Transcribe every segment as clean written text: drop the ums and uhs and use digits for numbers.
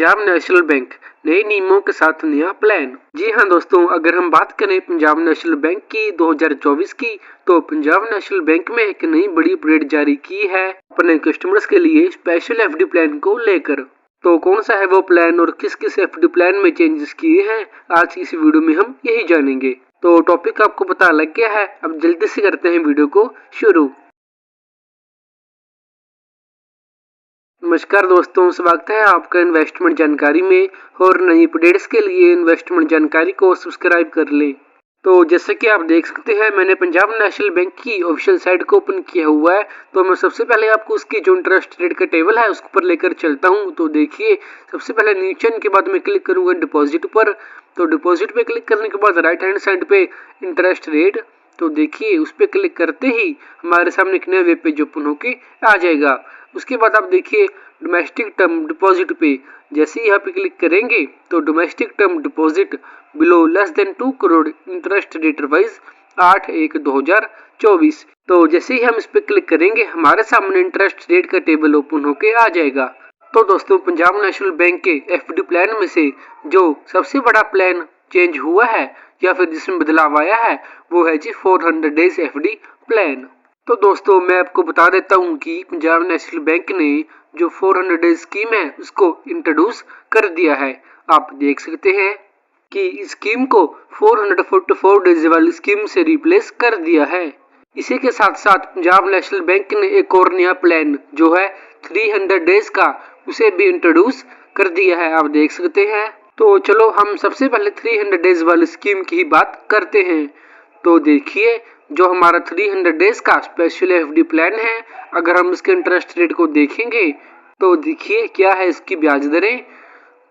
Punjab national bank नए नियमों के साथ नया प्लान। जी हाँ दोस्तों, अगर हम बात करें पंजाब नेशनल बैंक की 2024 की, तो पंजाब नेशनल बैंक में एक नई बड़ी अपडेट जारी की है अपने कस्टमर्स के लिए स्पेशल एफडी प्लान को लेकर। तो कौन सा है वो प्लान और किस किस एफडी प्लान में चेंजेस किए हैं, आज की इस वीडियो में हम यही जानेंगे। तो टॉपिक आपको पता लग गया है, अब जल्दी से करते हैं वीडियो को शुरू। नमस्कार दोस्तों, स्वागत है आपका इन्वेस्टमेंट जानकारी में। और नई अपडेट्स के लिए इन्वेस्टमेंट जानकारी को सब्सक्राइब कर लें। तो जैसे कि आप देख सकते हैं, मैंने पंजाब नेशनल बैंक की ऑफिशियल साइट को ओपन किया हुआ है। तो मैं सबसे पहले आपको उसकी जो इंटरेस्ट रेट का टेबल है उसके ऊपर लेकर चलता हूं। तो देखिए, सबसे पहले नीचे के बाद मैं क्लिक करूंगा डिपॉजिट पर। तो डिपॉजिट पे क्लिक करने के बाद राइट हैंड साइड पे इंटरेस्ट रेट, तो देखिए उस पर क्लिक करते ही हमारे सामने एक नया वेब पेज ओपन होके आ जाएगा। उसके बाद आप देखिए डोमेस्टिक टर्म डिपॉजिट पे जैसे ही यहाँ पे क्लिक करेंगे तो domestic term deposit below less than 2 crore interest rate wise 8/1/2024। तो जैसे ही हम इस पे क्लिक करेंगे हमारे सामने इंटरेस्ट रेट का टेबल ओपन होके आ जाएगा। तो दोस्तों, पंजाब नेशनल बैंक के एफडी प्लान में से जो सबसे बड़ा प्लान चेंज हुआ है या फिर जिसमें बदलाव आया है वो है जी 400 डेज एफडी प्लान। तो दोस्तों, मैं आपको बता देता हूं कि पंजाब नेशनल बैंक ने जो 400 डेज स्कीम है उसको इंट्रोड्यूस कर दिया है। आप देख सकते हैं कि इस स्कीम को 444 डेज वाली स्कीम से रिप्लेस कर दिया है। इसी के साथ साथ पंजाब नेशनल बैंक ने एक और नया प्लान जो है 300 डेज का, उसे भी इंट्रोड्यूस कर दिया है। आप देख सकते हैं। तो चलो हम सबसे पहले 300 डेज वाली स्कीम की ही बात करते हैं। तो देखिए, जो हमारा 300 डेज का स्पेशल एफडी प्लान है, अगर हम इसके इंटरेस्ट रेट को देखेंगे तो देखिए क्या है इसकी ब्याज दरें।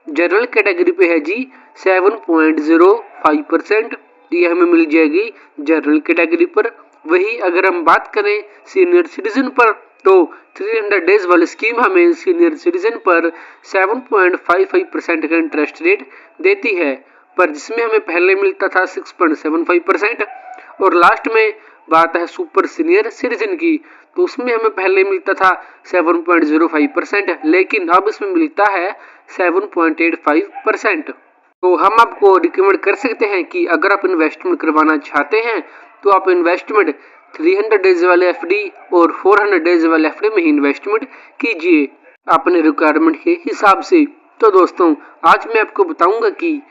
जनरल कैटेगरी पे है जी 7.05%, ये हमें मिल जाएगी जनरल कैटेगरी पर। वही अगर हम बात करें सीनियर सिटीजन पर, तो 300 डेज वाली स्कीम हमें सीनियर सिटीजन पर 7.55% का इंटरेस्ट रेट देती है, पर जिसमें हमें पहले मिलता था 6.75%। और लास्ट में बात है सुपर सीनियर सिटीजन की, तो उसमें हमें पहले मिलता था 7.05%, लेकिन अब इसमें मिलता है 7.85%। तो हम आपको रिकमेंड कर सकते हैं कि अगर आप इन्वेस्टमेंट करवाना चाहते हैं तो आप इन्वेस्टमेंट 300 डेज वाले एफडी और 400 डेज वाले एफडी में ही इन्वेस्टमेंट कीजिए अपने रिक्वायरमेंट के हिसाब से। तो दोस्तों, आज मैं आपको बताऊंगा कि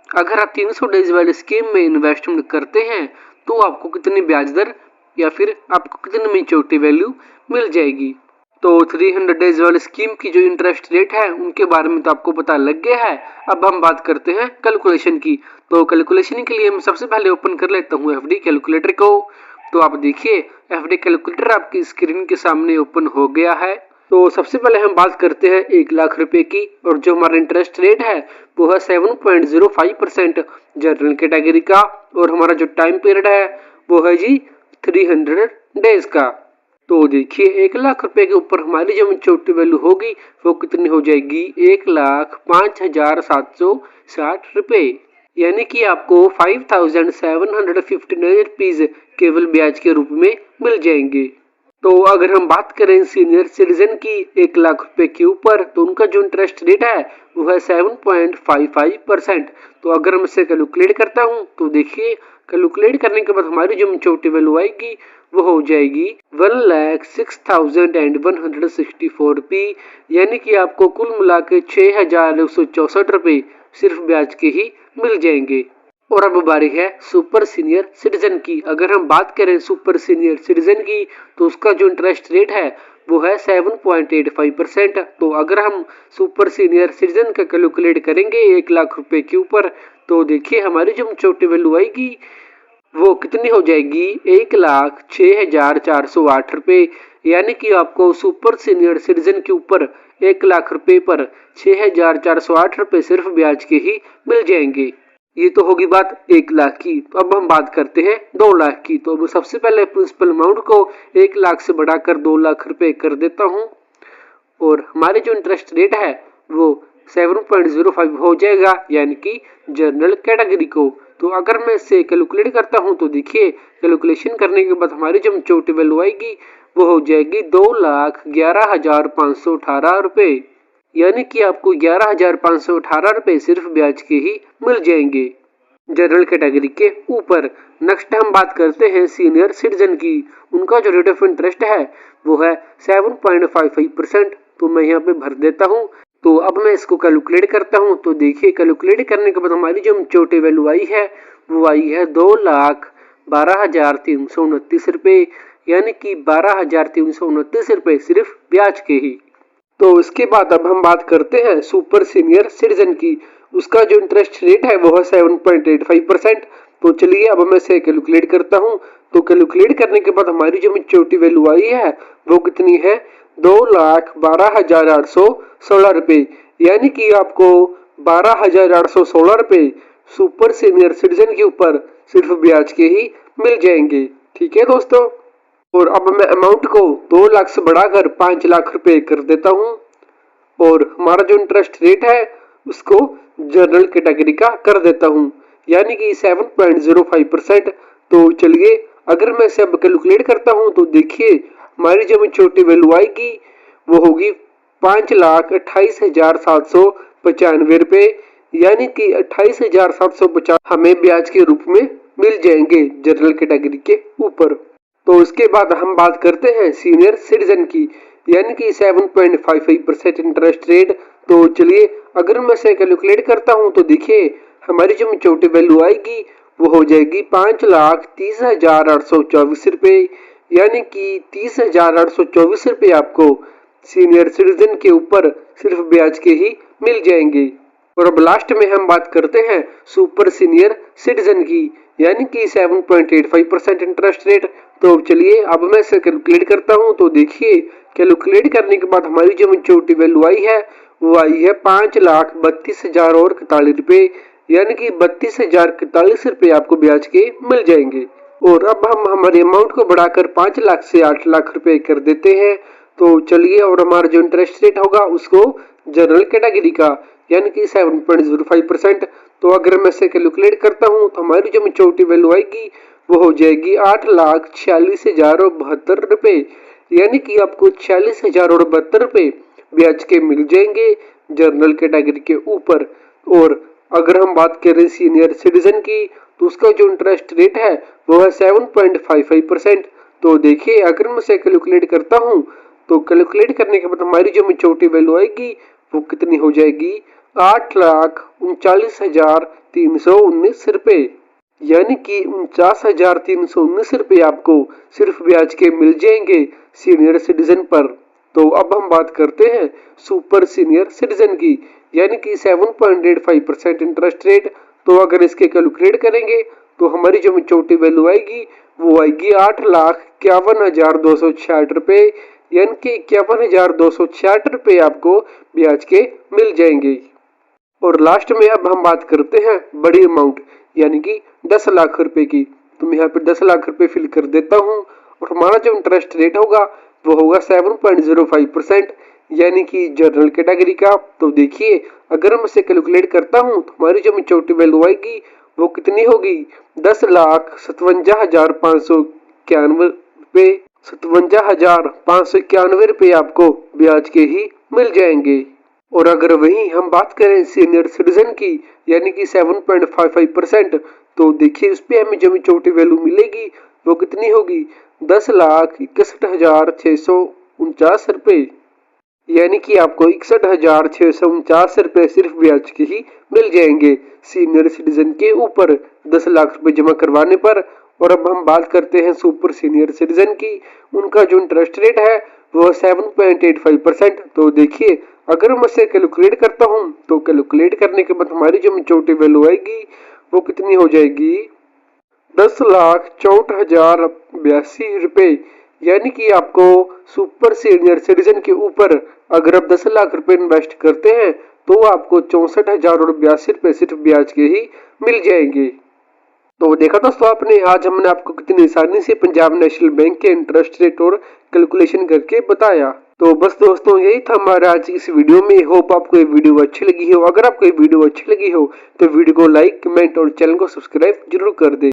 अगर आप 300 डेज वाली स्कीम में इन्वेस्टमेंट करते हैं तो आपको कितनी ब्याज दर या फिर आपको कितनी मैच्योरिटी वैल्यू मिल जाएगी। तो 300 डेज वाली स्कीम की जो इंटरेस्ट रेट है उनके बारे में तो आपको पता लग गया है। अब हम बात करते हैं कैलकुलेशन की। तो कैलकुलेशन के लिए मैं सबसे पहले ओपन कर लेता हूँ एफडी कैलकुलेटर को। तो आप देखिए एफडी कैलकुलेटर आपकी स्क्रीन के सामने ओपन हो गया है। तो सबसे पहले हम बात करते हैं 1 लाख रुपए की, और जो हमारा इंटरेस्ट रेट है वो है 7.05% जनरल कैटेगरी का, और हमारा जो टाइम पीरियड है वो है जी 300 डेज का। तो देखिए 1 लाख रुपए के ऊपर हमारी जो मैच्योरिटी वैल्यू होगी वो कितनी हो जाएगी, 1,05,760 रुपए, यानी कि आपको 5,759 रुपीज केवल ब्याज के रूप में मिल जाएंगे। तो अगर हम बात करें सीनियर सिटीजन की 1 लाख रुपए के ऊपर, तो उनका जो इंटरेस्ट रेट है वो है 7.55%। तो अगर मैं इसे कैलकुलेट करता हूँ तो देखिए कैलकुलेट करने के बाद हमारी जो मैच्योरिटी वैल्यू आएगी वो हो जाएगी 1,06,164 रुपये, यानी कि आपको कुल मिला के 6,164 रुपये सिर्फ ब्याज के ही मिल जाएंगे। और अब बारी है सुपर सीनियर सिटीजन की। अगर हम बात करें सुपर सीनियर सिटीजन की तो उसका जो इंटरेस्ट रेट है वो है 7.85%। तो अगर हम सुपर सीनियर सिटीजन का कैलकुलेट करेंगे 1 लाख रुपए के ऊपर, तो देखिए हमारी जो मैच्योरिटी वैल्यू आएगी वो कितनी हो जाएगी, 1,06,408 रुपये, यानी कि आपको सुपर सीनियर सिटीजन के ऊपर 1 लाख रुपए पर 6,408 रुपये सिर्फ ब्याज के ही मिल जाएंगे। ये तो होगी बात 1 लाख की। तो अब हम बात करते हैं 2 लाख की। तो मैं सबसे पहले प्रिंसिपल अमाउंट को 1 लाख से बढ़ाकर 2 लाख रुपए कर देता हूँ, और हमारे जो इंटरेस्ट रेट है वो 7.05 हो जाएगा, यानी कि जनरल कैटेगरी को। तो अगर मैं इसे कैलकुलेट करता हूँ तो देखिए कैलकुलेशन करने के बाद हमारी जो मैच्योरिटी वैल्यू आएगी वो हो जाएगी 2,11,518 रुपये, यानी कि आपको 11,518 रुपये सिर्फ ब्याज के ही मिल जाएंगे जनरल कैटेगरी के ऊपर। नेक्स्ट हम बात करते हैं सीनियर सिटीजन की। उनका जो रेट ऑफ इंटरेस्ट है वो है 7.55%। तो मैं यहाँ पे भर देता हूँ। तो अब मैं इसको कैलकुलेट करता हूँ। तो देखिए कैलकुलेट करने के बाद हमारी जो मैच्योरिटी वैल्यू आई है वो आई है 2,12,329 रुपये, यानी कि 12,329 रुपये सिर्फ ब्याज के ही। तो इसके बाद अब हम बात करते हैं सुपर सीनियर सिटीजन की। उसका जो इंटरेस्ट रेट है वो है 7.85%। तो चलिए अब मैं इसे कैलकुलेट करता हूँ। तो कैलकुलेट करने के बाद हमारी जो मैच्योरिटी वैल्यू आई है वो कितनी है 2,12,816 रुपये, यानी कि आपको 12,816 रुपये सुपर सीनियर सिटीजन के ऊपर सिर्फ ब्याज के ही मिल जाएंगे। ठीक है दोस्तों। और अब मैं अमाउंट को 2 लाख से बढ़ाकर 5 लाख रुपए कर देता हूं और हमारा जो इंटरेस्ट रेट है उसको जनरल कैटेगरी का कर देता हूं, यानी कि 7.05%। तो चलिए अगर मैं इसे अब कैलकुलेट करता हूं तो देखिए हमारी जो मैच्योरिटी वैल्यू आएगी वो होगी 5,28,795 रुपये, यानी कि 28,750 हमें ब्याज के रूप में मिल जाएंगे जनरल कैटेगरी के ऊपर। तो इसके बाद हम बात करते हैं सीनियर सिटीजन की, यानी कि 7.55% इंटरेस्ट रेट। तो चलिए अगर मैं इसे कैलकुलेट करता हूं तो देखिए हमारी जो मैच्योरिटी वैल्यू आएगी वो हो जाएगी 5,30,824 रुपये, यानी कि 30,824 रुपये आपको सीनियर सिटीजन के ऊपर सिर्फ ब्याज के ही मिल जाएंगे। और अब लास्ट में हम बात करते हैं सुपर सीनियर सिटीजन की, यानी कि 7.85% इंटरेस्ट रेट। तो चलिए अब मैं इसे कैलकुलेट करता हूं। तो देखिए कैलकुलेट करने के बाद हमारी जो मैच्योरिटी वैल्यू आई है वो आई है 5,32,041 रुपये, यानी कि 32,041 रुपये आपको ब्याज के मिल जाएंगे। और अब हम हमारे अमाउंट को बढ़ाकर 5 लाख से 8 लाख रुपए कर देते हैं। तो चलिए और हमारा जो इंटरेस्ट रेट होगा उसको जनरल कैटेगरी का, यानी कि 7.05%। तो अगर मैं इसे कैलकुलेट करता हूँ तो हमारी जो मैच्योरिटी वैल्यू आएगी वो हो जाएगी 8,46,072 रुपये, यानी कि आपको 46,072 रुपये ब्याज के मिल जाएंगे जनरल कैटेगरी के ऊपर। और अगर हम बात करें सीनियर सिटीजन की तो उसका जो इंटरेस्ट रेट है वो है 7.55%। तो देखिए अगर मैं इसे कैलकुलेट करता हूँ तो कैलकुलेट करने के बाद हमारी जो मैच्योरिटी वैल्यू आएगी वो कितनी हो जाएगी 8,39,319 रुपये, यानी कि 49,319 रुपये आपको सिर्फ ब्याज के मिल जाएंगे सीनियर सिटीजन पर। तो अब हम बात करते हैं सुपर सीनियर सिटीजन की, यानी कि 7.85% इंटरेस्ट रेट। तो अगर इसके कैलकुलेट करेंगे तो हमारी जो मैच्योरिटी वैल्यू आएगी वो आएगी 8,51,266 रुपये, यानी कि 51,266 रुपये आपको ब्याज के मिल जाएंगे। और लास्ट में अब हम बात करते हैं बड़ी अमाउंट, यानी कि 10 लाख रुपए की। तो मैं यहाँ पे 10 लाख रुपए फिल कर देता हूँ और हमारा जो इंटरेस्ट रेट होगा वो होगा 7.05%, यानी कि जनरल कैटेगरी का। तो देखिए अगर मैं इसे कैलकुलेट करता हूँ तो हमारी जो मैच्योरिटी वैल्यू आएगी वो कितनी होगी 10,57,591 रुपये, 57,591 रुपये आपको ब्याज के ही मिल जाएंगे। और अगर वहीं हम बात करें सीनियर सिटीजन की, यानी कि 7.55%, तो देखिए उस पर हमें जो मैच्योरिटी वैल्यू मिलेगी वो कितनी होगी 10,61,649 रुपये, यानी कि आपको 61,649 रुपये सिर्फ ब्याज के ही मिल जाएंगे सीनियर सिटीजन के ऊपर 10 लाख रुपए जमा करवाने पर। और अब हम बात करते हैं सुपर सीनियर सिटीजन की। उनका जो इंटरेस्ट रेट है वो 7.85%। तो देखिए अगर मैं इसे कैलकुलेट करता हूँ तो कैलकुलेट करने के बाद हमारी जो मैच्योरिटी वैल्यू आएगी वो कितनी हो जाएगी 10,64,082 रुपये, यानी कि आपको सुपर सीनियर सिटीजन के ऊपर अगर आप 10 लाख रुपए इन्वेस्ट करते हैं तो आपको 64,082 रुपये सिर्फ ब्याज के ही मिल जाएंगे। तो देखा दोस्तों आपने, आज हमने आपको कितनी आसानी से पंजाब नेशनल बैंक के इंटरेस्ट रेट और कैलकुलेशन करके बताया। तो बस दोस्तों यही था हमारा आज इस वीडियो में। होप आपको ये वीडियो अच्छी लगी हो। अगर आपको ये वीडियो अच्छी लगी हो तो वीडियो को लाइक, कमेंट और चैनल को सब्सक्राइब जरूर कर दे।